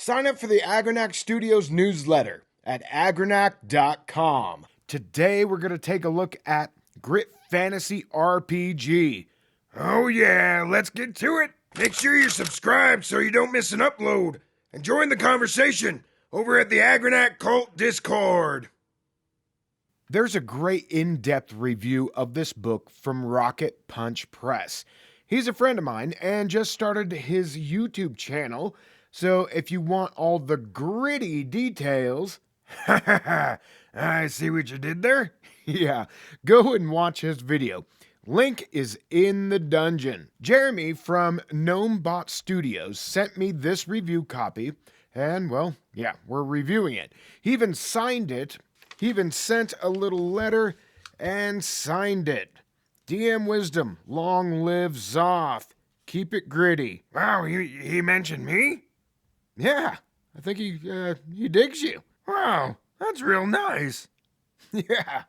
Sign up for the Agranak Studios newsletter at agranak.com. Today we're going to take a look at Grit Fantasy RPG. Oh yeah, let's get to it. Make sure you're subscribed so you don't miss an upload. And join the conversation over at the Agranak Cult Discord. There's a great in-depth review of this book from Rocket Punch Press. He's a friend of mine and just started his YouTube channel, so if you want all the gritty details... I see what you did there. Yeah, go and watch his video. Link is in the dungeon. Jeremy from GnomeBot Studios sent me this review copy, and well, yeah, we're reviewing it. He even signed it. He even sent a little letter and signed it. DM Wisdom, long live Zoth. Keep it gritty. Wow, he mentioned me? Yeah, I think he digs you. Wow, that's real nice. Yeah.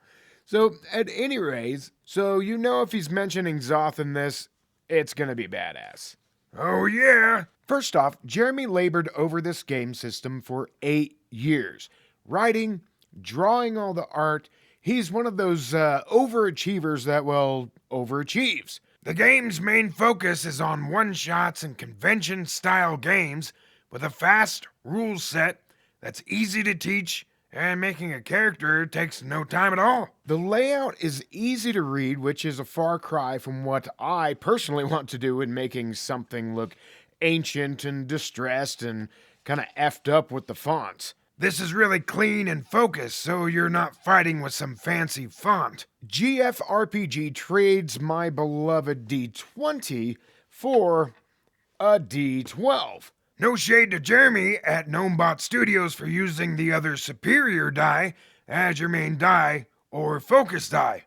So, at any rate, so you know if he's mentioning Zoth in this, it's gonna be badass. Oh yeah. First off, Jeremy labored over this game system for 8 years. Writing, drawing all the art. He's one of those overachievers that, well, overachieves. The game's main focus is on one-shots and convention-style games with a fast rule set that's easy to teach, and making a character takes no time at all. The layout is easy to read, which is a far cry from what I personally want to do in making something look ancient and distressed and kind of effed up with the fonts. This is really clean and focused, so you're not fighting with some fancy font. GFRPG trades my beloved D20 for a D12. No shade to Jeremy at GnomeBot Studios for using the other superior die as your main die or focus die.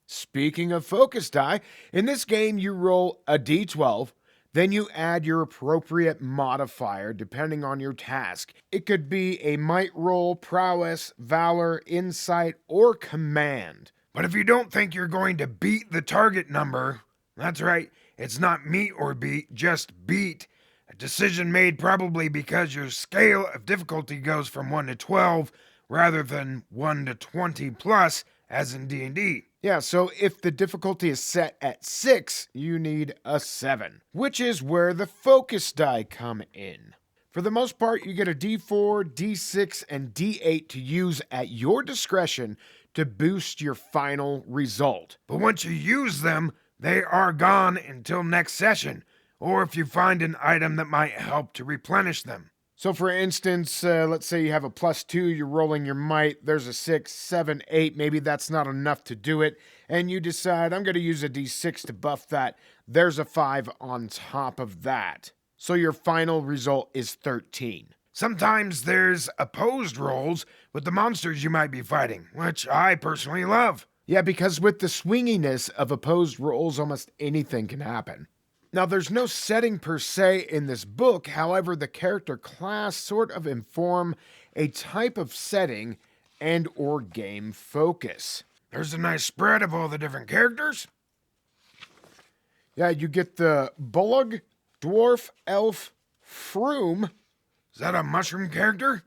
Speaking of focus die, in this game you roll a D12, then you add your appropriate modifier depending on your task. It could be a might roll, prowess, valor, insight, or command. But if you don't think you're going to beat the target number, that's right, it's not meet or beat, just beat. A decision made probably because your scale of difficulty goes from 1 to 12 rather than 1 to 20 plus as in D&D. Yeah, so if the difficulty is set at 6, you need a 7, which is where the focus die come in. For the most part, you get a D4, D6, and D8 to use at your discretion to boost your final result. But once you use them, they are gone until next session, or if you find an item that might help to replenish them. So for instance, let's say you have a +2, you're rolling your might, there's a 6, 7, 8, maybe that's not enough to do it, and you decide, I'm going to use a D6 to buff that, there's a 5 on top of that. So your final result is 13. Sometimes there's opposed rolls with the monsters you might be fighting, which I personally love. Yeah, because with the swinginess of opposed rolls, almost anything can happen. Now, there's no setting per se in this book, however, the character class sort of inform a type of setting and or game focus. There's a nice spread of all the different characters. Yeah, you get the Bullock, Dwarf, Elf, Froom. Is that a mushroom character?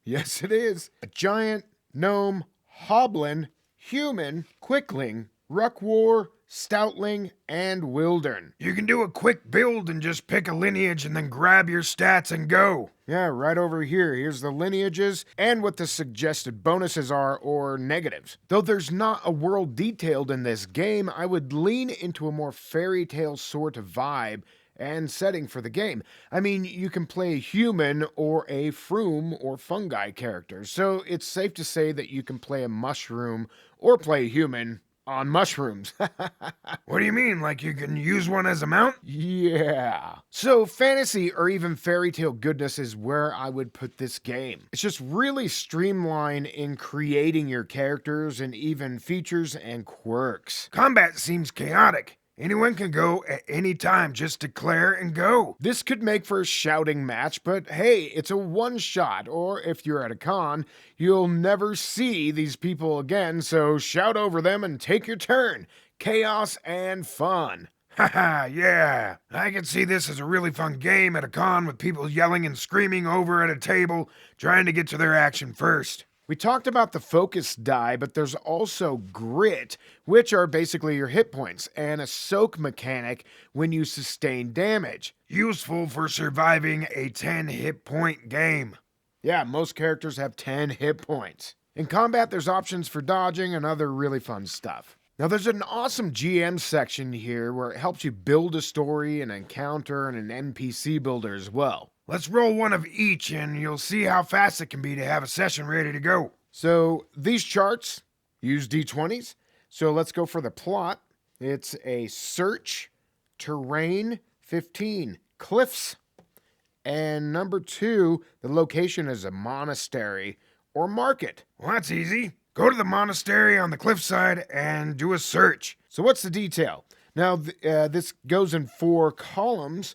Yes, it is. A giant, gnome, hoblin, human, quickling, ruckwar, stoutling, and wildern. You can do a quick build and just pick a lineage and then grab your stats and go. Yeah, right over here. Here's the lineages and what the suggested bonuses are or negatives. Though there's not a world detailed in this game, I would lean into a more fairy tale sort of vibe and setting for the game. I mean, you can play a human or a froom or fungi character, so it's safe to say that you can play a mushroom or play a human on mushrooms. What do you mean? Like you can use one as a mount? Yeah. So fantasy or even fairy tale goodness is where I would put this game. It's just really streamlined in creating your characters and even features and quirks. Combat seems chaotic. Anyone can go at any time, just declare and go. This could make for a shouting match, but hey, it's a one-shot, or if you're at a con, you'll never see these people again, so shout over them and take your turn. Chaos and fun. Haha, yeah. I can see this as a really fun game at a con with people yelling and screaming over at a table, trying to get to their action first. We talked about the focus die, but there's also grit, which are basically your hit points, and a soak mechanic when you sustain damage. Useful for surviving a 10 hit point game. Yeah, most characters have 10 hit points. In combat, there's options for dodging and other really fun stuff. Now, there's an awesome GM section here where it helps you build a story, an encounter, and an NPC builder as well. Let's roll one of each and you'll see how fast it can be to have a session ready to go. So, these charts use d20s. So, let's go for the plot. It's a search, terrain, 15, cliffs. And number 2, the location is a monastery or market. Well, that's easy. Go to the monastery on the cliffside and do a search. So, what's the detail? Now, this goes in 4 columns.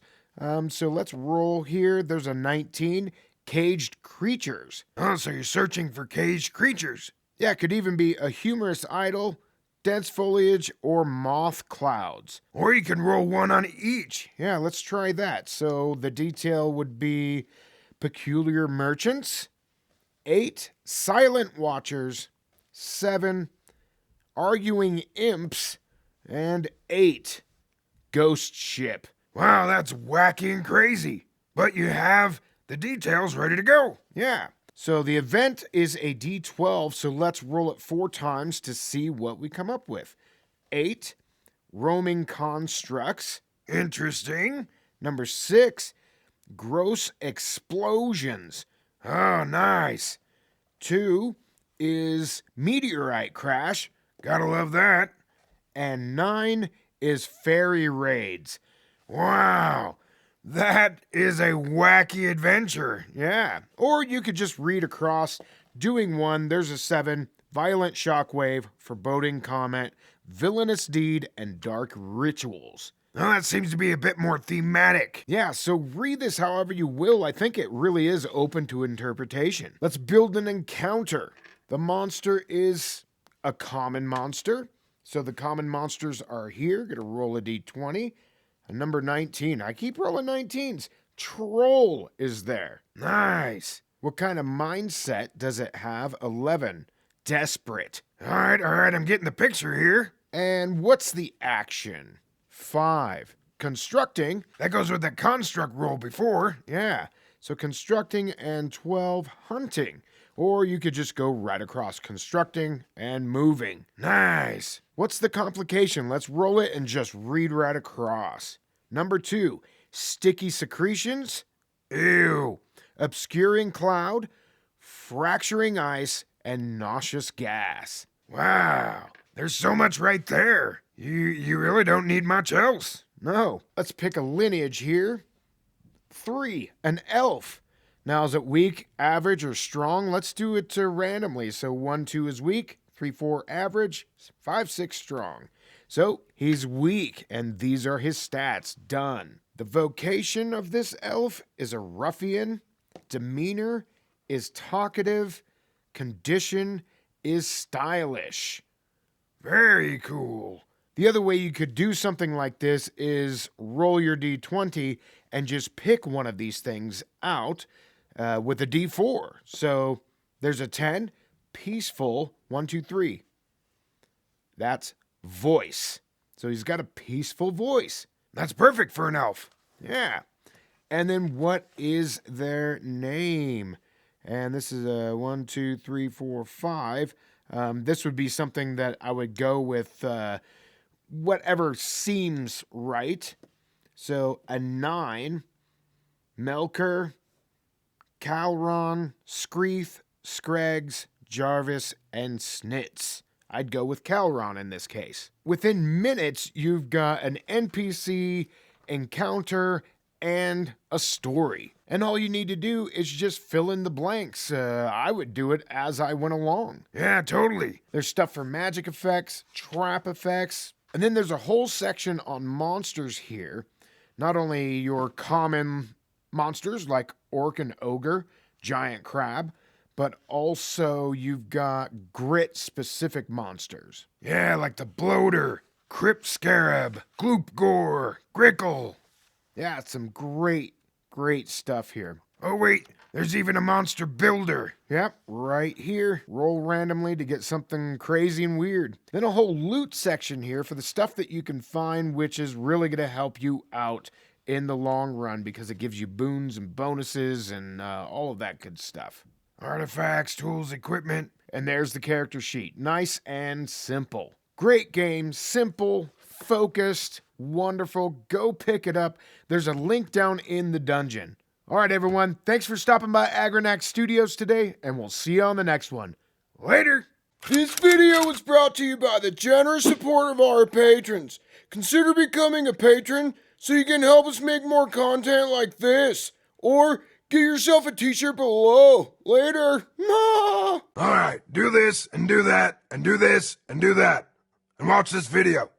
So, let's roll here. There's a 19, caged creatures. Oh, so you're searching for caged creatures. Yeah, it could even be a humorous idol, dense foliage, or moth clouds. Or you can roll one on each. Yeah, let's try that. So, the detail would be peculiar merchants, 8, silent watchers, 7, arguing imps, and 8, ghost ship. Wow, that's wacky and crazy. But you have the details ready to go. Yeah. So the event is a d12, so let's roll it 4 times to see what we come up with. 8, roaming constructs. Interesting. Number 6, gross explosions. Oh, nice. 2 is meteorite crash. Gotta love that. And 9 is fairy raids. Wow, that is a wacky adventure. Yeah. Or you could just read across. Doing 1, there's a 7, violent shockwave, foreboding comment, villainous deed, and dark rituals. Well, that seems to be a bit more thematic. Yeah, so read this however you will. I think it really is open to interpretation. Let's build an encounter. The monster is a common monster. So the common monsters are here. Gonna roll a d20. And number 19. I keep rolling 19s. Troll is there. Nice. What kind of mindset does it have? 11. Desperate. All right, I'm getting the picture here. And what's the action? 5. Constructing. That goes with the construct roll before. Yeah. So constructing and 12 hunting. Or you could just go right across constructing and moving. Nice. What's the complication? Let's roll it and just read right across. Number 2, sticky secretions. Ew. Obscuring cloud, fracturing ice, and nauseous gas. Wow. There's so much right there. You really don't need much else. No. Let's pick a lineage here. 3, an elf. Now, is it weak, average, or strong? Let's do it randomly. So 1, 2 is weak, 3, 4 average, 5, 6 strong. So he's weak, and these are his stats. Done. The vocation of this elf is a ruffian. Demeanor is talkative. Condition is stylish. Very cool. The other way you could do something like this is roll your d20 and just pick one of these things out with a d4. So there's a 10, peaceful, 1, 2, 3. That's voice. So he's got a peaceful voice. That's perfect for an elf. Yeah. And then what is their name? And this is a 1, 2, 3, 4, 5. This would be something that I would go with whatever seems right. So a 9, Melker, Calron, Screeth, Scraggs, Jarvis, and Snitz. I'd go with Calron in this case. Within minutes, you've got an NPC, encounter, and a story. And all you need to do is just fill in the blanks. I would do it as I went along. Yeah, totally. There's stuff for magic effects, trap effects, and then there's a whole section on monsters here. Not only your common monsters like orc and ogre, giant crab, but also you've got grit-specific monsters. Yeah, like the bloater, Crypt Scarab, Gloop Gore, Grickle. Yeah, some great stuff here. Oh wait, there's even a monster builder. Yep, right here. Roll randomly to get something crazy and weird. Then a whole loot section here for the stuff that you can find, which is really going to help you out in the long run because it gives you boons and bonuses and all of that good stuff. Artifacts, tools, equipment. And there's the character sheet. Nice and simple. Great game, simple, focused, wonderful. Go pick it up. There's a link down in the dungeon. All right, everyone. Thanks for stopping by Agranak Studios today, and we'll see you on the next one. Later. This video was brought to you by the generous support of our patrons. Consider becoming a patron so you can help us make more content like this. Or get yourself a t-shirt below. Later. Alright, do this and do that and do this and do that. And watch this video.